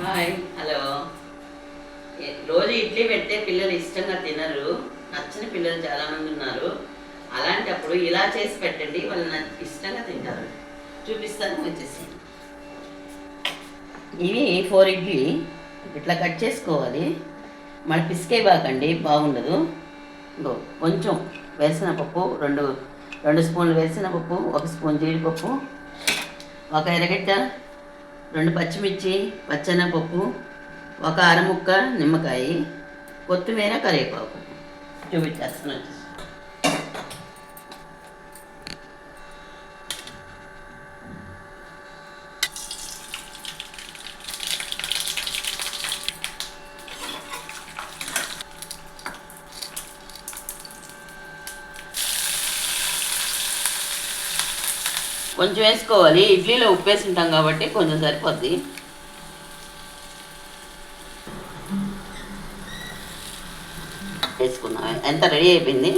Hi hello. రోజు ఇడ్లీ పెడితే పిల్లలు ఇష్టంగా తినరు, నచ్చని పిల్లలు చాలామంది ఉన్నారు. అలాంటప్పుడు ఇలా చేసి పెట్టండి, వాళ్ళు ఇష్టంగా తింటారు. చూపిస్తాను వచ్చేసి. ఇవి 4 ఇడ్లీ ఇట్లా కట్ చేసుకోవాలి. మన పిసికే బాకండి, బాగుండదు. కొంచెం వేసిన పప్పు, రెండు స్పూన్లు వేసిన పప్పు, 1 స్పూన్ జీడిపప్పు, 1 ఎర్రగడ్డ, 2 పచ్చిమిర్చి, పచ్చెనపప్పు, 1 అరముక్క నిమ్మకాయ, కొత్తిమీర, కరివేపాకు. చూపించేస్తున్నాను. కొంచెం వేసుకోవాలి, ఇడ్లీలో ఉప్పు వేసి ఉంటాం కాబట్టి కొంచెం సరిపోద్ది. వేసుకున్నా, ఎంత రెడీ అయిపోయింది.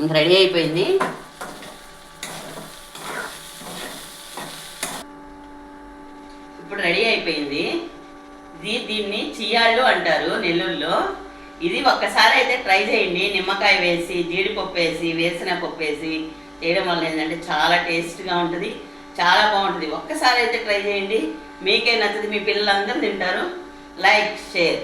ఇంక రెడీ అయిపోయింది. ఇప్పుడు రెడీ అయిపోయింది. దీన్ని చియాళ్ళు అంటారు నెల్లూరులో. ఇది ఒక్కసారి అయితే ట్రై చేయండి. నిమ్మకాయ వేసి, జీడిపప్పు వేసి, వేసిన పప్పు వేసి చేయడం వల్ల ఏంటంటే చాలా టేస్ట్గా ఉంటుంది, చాలా బాగుంటుంది. ఒక్కసారి అయితే ట్రై చేయండి, మీకే నచ్చుతుంది, మీ పిల్లలందరూ తింటారు. Like, share.